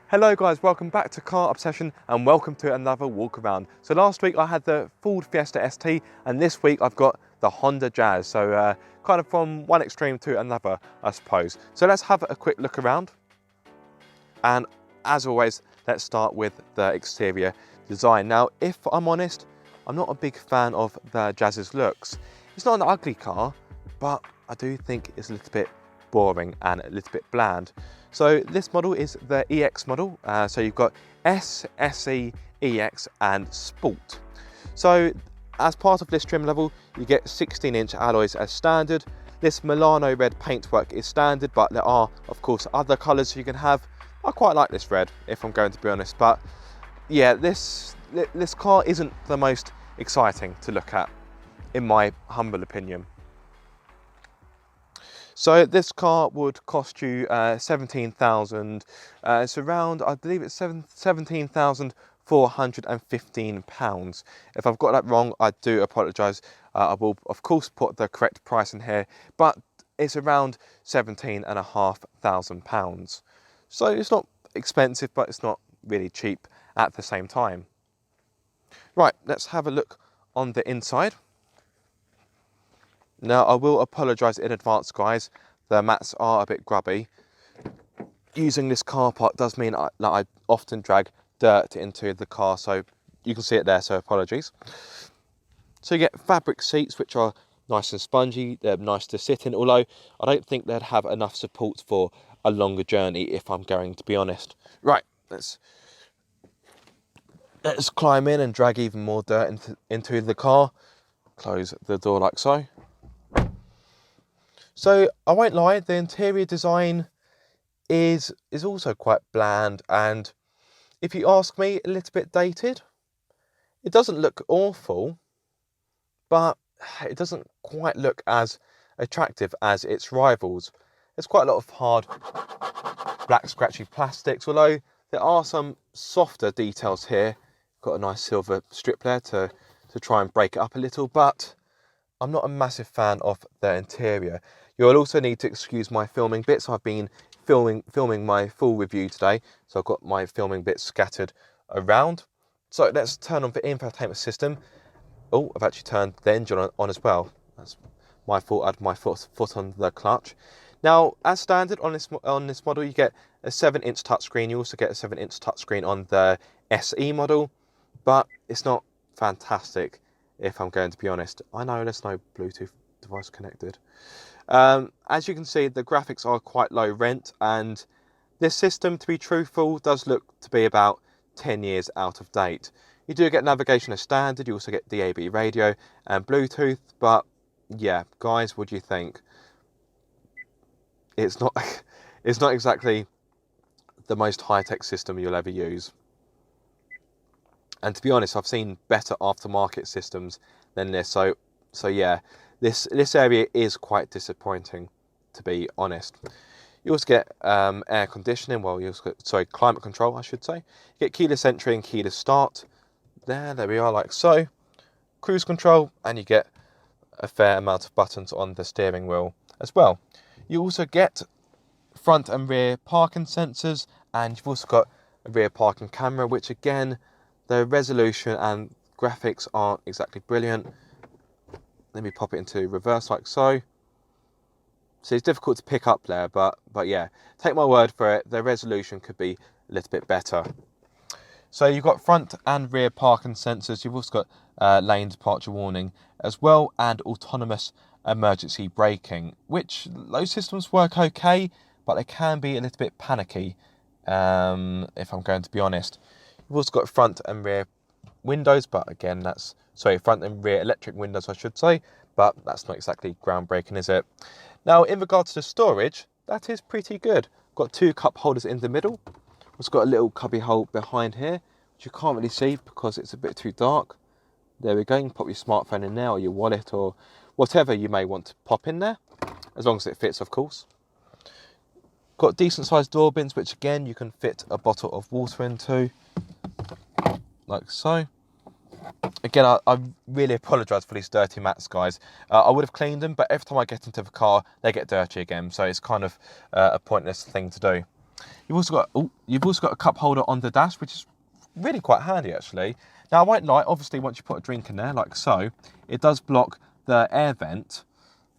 Hello guys, welcome back to Car Obsession and welcome to another walk around. So last week I had the Ford Fiesta ST and this week I've got the Honda Jazz. So kind of from one extreme to another, I suppose. So let's have a quick look around. And as always, let's start with the exterior design. Now, if I'm honest, I'm not a big fan of the Jazz's looks. It's not an ugly car, but I do think it's a little bit boring and a little bit bland. So this model is the EX model. So you've got S, SE, EX and Sport. So as part of this trim level, you get 16-inch alloys as standard. This Milano red paintwork is standard, but there are, of course, other colours you can have. I quite like this red, if I'm going to be honest. But yeah, this car isn't the most exciting to look at, in my humble opinion. So this car would cost you 17,000. It's around, I believe it's 17,415 pounds. If I've got that wrong, I do apologise. I will of course put the correct price in here, but it's around 17,500 pounds. So it's not expensive, but it's not really cheap at the same time. Right, let's have a look on the inside. Now, I will apologise in advance, guys. The mats are a bit grubby. Using this car park does mean that I often drag dirt into the car, so you can see it there, so apologies. So you get fabric seats, which are nice and spongy. They're nice to sit in, although I don't think they'd have enough support for a longer journey, if I'm going to be honest. Right, let's climb in and drag even more dirt into the car. Close the door like so. So I won't lie, the interior design is also quite bland, and if you ask me, a little bit dated. It doesn't look awful, but it doesn't quite look as attractive as its rivals. There's quite a lot of hard black scratchy plastics, although there are some softer details here. Got a nice silver strip there to try and break it up a little, but I'm not a massive fan of the interior. You'll also need to excuse my filming bits. I've been filming my full review today, so I've got my filming bits scattered around. So let's turn on the infotainment system. Oh, I've actually turned the engine on as well. That's my fault. I had my foot on the clutch. Now, as standard on this model, you get a 7-inch touchscreen. You also get a 7-inch touchscreen on the SE model, but it's not fantastic, if I'm going to be honest. I know there's no Bluetooth device connected. As you can see, the graphics are quite low rent, and this system, to be truthful, does look to be about 10 years out of date. You do get navigation as standard. You also get DAB radio and Bluetooth, but yeah, guys, what do you think? It's not exactly the most high-tech system you'll ever use. And to be honest, I've seen better aftermarket systems than this. So yeah, this area is quite disappointing, to be honest. You also get air conditioning. Well, you also get, climate control, I should say. You get keyless entry and keyless start. There we are, like so. Cruise control, and you get a fair amount of buttons on the steering wheel as well. You also get front and rear parking sensors, and you've also got a rear parking camera, which again, the resolution and graphics aren't exactly brilliant. Let me pop it into reverse like so. So it's difficult to pick up there, but yeah, take my word for it, the resolution could be a little bit better. So you've got front and rear parking sensors. You've also got lane departure warning as well, and autonomous emergency braking, which those systems work okay, but they can be a little bit panicky, if I'm going to be honest. You've also got front and rear windows, but again, front and rear electric windows, I should say, but that's not exactly groundbreaking, is it? Now, in regards to storage, that is pretty good. Got 2 cup holders in the middle. It's got a little cubby hole behind here, which you can't really see because it's a bit too dark. There we go. You can pop your smartphone in there, or your wallet, or whatever you may want to pop in there, as long as it fits, of course. Got decent sized door bins, which again, you can fit a bottle of water into, like so. Again, I really apologise for these dirty mats, guys. I would have cleaned them, but every time I get into the car, they get dirty again. So it's kind of a pointless thing to do. You've also got a cup holder on the dash, which is really quite handy actually. Now I won't lie, obviously once you put a drink in there like so, it does block the air vent,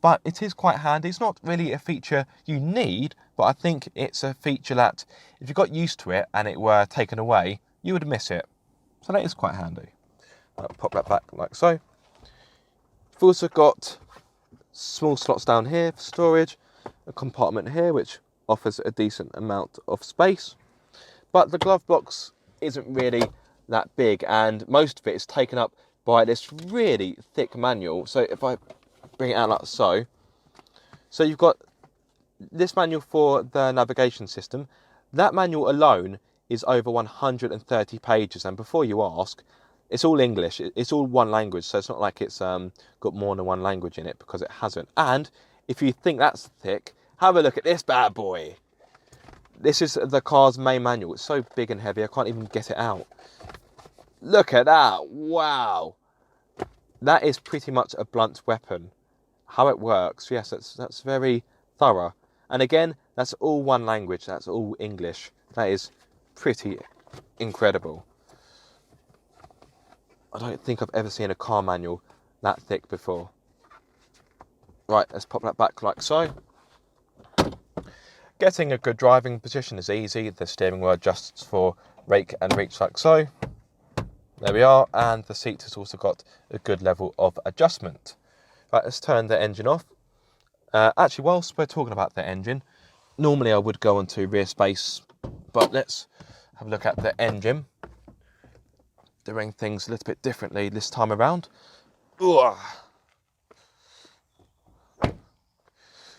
but it is quite handy. It's not really a feature you need, but I think it's a feature that if you got used to it and it were taken away, you would miss it. So that is quite handy. I'll pop that back like so. We've also got small slots down here for storage, a compartment here which offers a decent amount of space, but the glove box isn't really that big and most of it is taken up by this really thick manual. So if I bring it out like so, you've got this manual for the navigation system. That manual alone is over 130 pages, and before you ask, it's all English. It's all one language, so it's not like it's got more than one language in it, because it hasn't. And if you think that's thick, have a look at this bad boy. This is the car's main manual. It's so big and heavy, I can't even get it out. Look at that. Wow. That is pretty much a blunt weapon. How it works, yes, that's very thorough. And again, that's all one language. That's all English. That is pretty incredible. I don't think I've ever seen a car manual that thick before. Right, let's pop that back like so. Getting a good driving position is easy. The steering wheel adjusts for rake and reach like so. There we are, and the seat has also got a good level of adjustment. Right, let's turn the engine off. Actually, whilst we're talking about the engine, normally I would go onto rear space, but let's have a look at the engine. Doing things a little bit differently this time around. Ugh.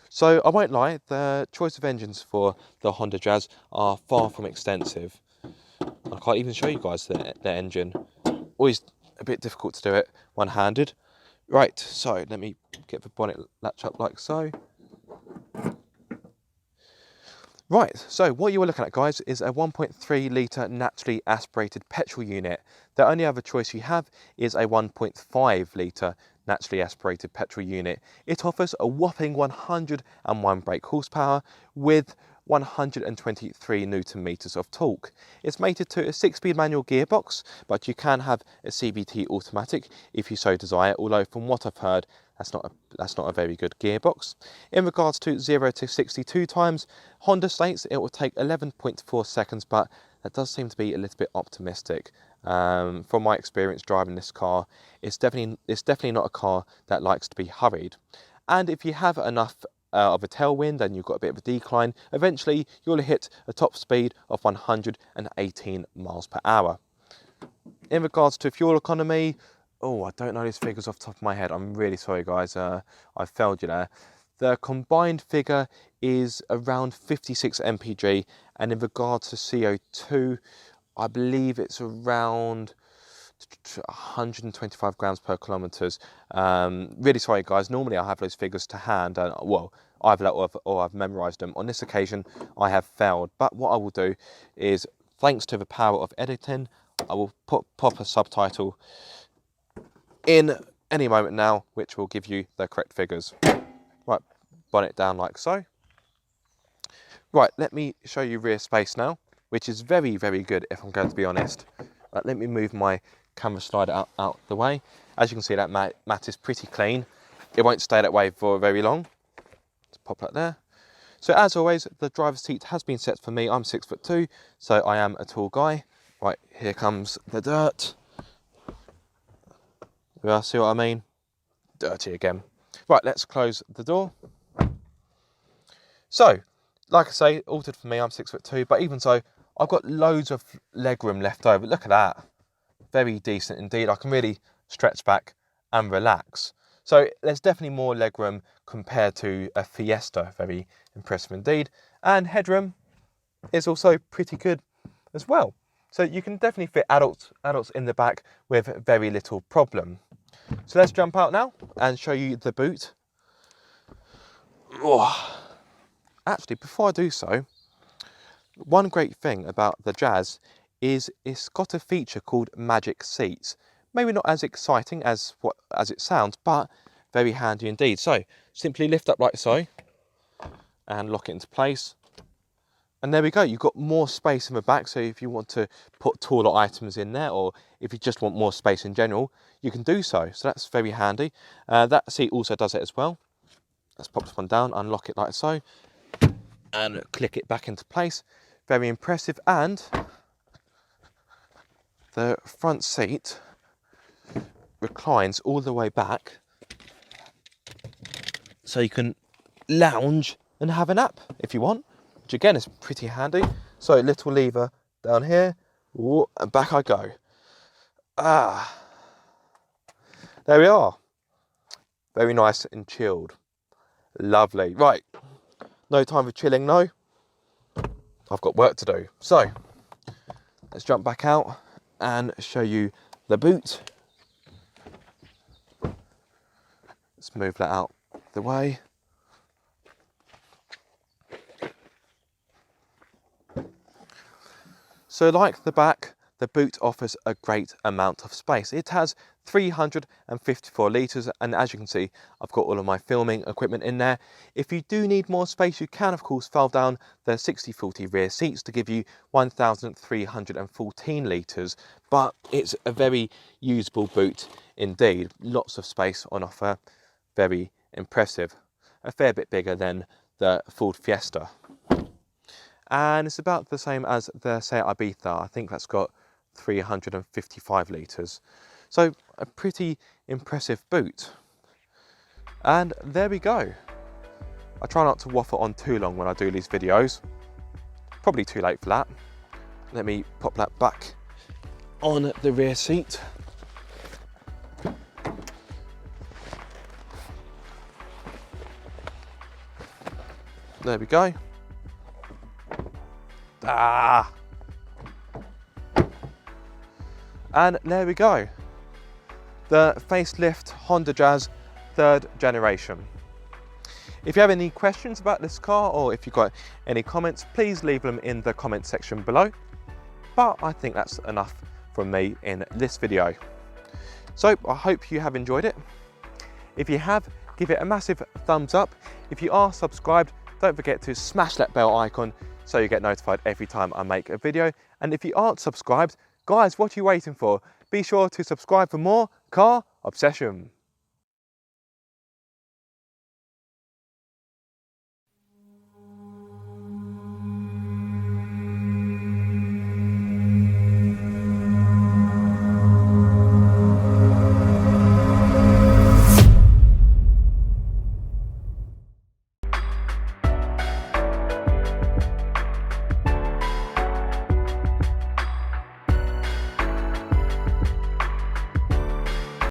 So I won't lie, the choice of engines for the Honda Jazz are far from extensive. I can't even show you guys the engine. Always a bit difficult to do it one-handed. Right, so let me get the bonnet latch up like so. Right, so what you were looking at, guys, is a 1.3 litre naturally aspirated petrol unit. The only other choice you have is a 1.5 litre naturally aspirated petrol unit. It offers a whopping 101 brake horsepower with 123 newton meters of torque. It's mated to a 6-speed manual gearbox, but you can have a CVT automatic if you so desire, although from what I've heard, that's not a very good gearbox. In regards to 0 to 62 times, Honda states it will take 11.4 seconds, but that does seem to be a little bit optimistic. From my experience driving this car, it's definitely not a car that likes to be hurried. And if you have enough of a tailwind and you've got a bit of a decline, eventually you'll hit a top speed of 118 miles per hour. In regards to fuel economy, oh, I don't know these figures off the top of my head. I'm really sorry, guys. I failed you there. The combined figure is around 56 mpg, and in regards to CO2, I believe it's around 125 grams per kilometres. Really sorry, guys. Normally I have those figures to hand, and well, either that or I've memorised them. On this occasion, I have failed. But what I will do is, thanks to the power of editing, I will pop a subtitle in any moment now, which will give you the correct figures. Right, bonnet down like so. Right, let me show you rear space now, which is very, very good if I'm going to be honest. Right, let me move my camera slider out the way. As you can see, that mat is pretty clean. It won't stay that way for very long. Let's pop that there. So as always, the driver's seat has been set for me. I'm 6'2", so I am a tall guy. Right, here comes the dirt. You see what I mean? Dirty again. Right, let's close the door. So, like I say, altered for me, I'm 6'2", but even so, I've got loads of legroom left over. Look at that. Very decent indeed. I can really stretch back and relax. So there's definitely more legroom compared to a Fiesta. Very impressive indeed. And headroom is also pretty good as well. So you can definitely fit adults in the back with very little problem. So let's jump out now and show you the boot. Oh. Actually, before I do so, one great thing about the Jazz is it's got a feature called Magic Seats. Maybe not as exciting as it sounds, but very handy indeed. So simply lift up like so and lock it into place. And there we go, you've got more space in the back, so if you want to put taller items in there, or if you just want more space in general, you can do so. So that's very handy. That seat also does it as well. Let's pop this one down, unlock it like so, and click it back into place. Very impressive. And the front seat reclines all the way back, so you can lounge and have a nap if you want, which again is pretty handy. So little lever down here, and back I go. There we are. Very nice and chilled. Lovely. Right, no time for chilling, no. I've got work to do. So let's jump back out and show you the boot. Let's move that out the way. So like the back, the boot offers a great amount of space. It has 354 litres, and as you can see, I've got all of my filming equipment in there. If you do need more space, you can of course fold down the 60/40 rear seats to give you 1,314 litres, but it's a very usable boot indeed. Lots of space on offer, very impressive. A fair bit bigger than the Ford Fiesta. And it's about the same as the Seat Ibiza. I think that's got 355 litres. So a pretty impressive boot. And there we go. I try not to waffle on too long when I do these videos. Probably too late for that. Let me pop that back on the rear seat. There we go. And there we go. The facelift Honda Jazz 3rd generation. If you have any questions about this car, or if you've got any comments, please leave them in the comment section below. But I think that's enough from me in this video. So I hope you have enjoyed it. If you have, give it a massive thumbs up. If you are subscribed, don't forget to smash that bell icon so you get notified every time I make a video. And if you aren't subscribed, guys, what are you waiting for? Be sure to subscribe for more car obsession.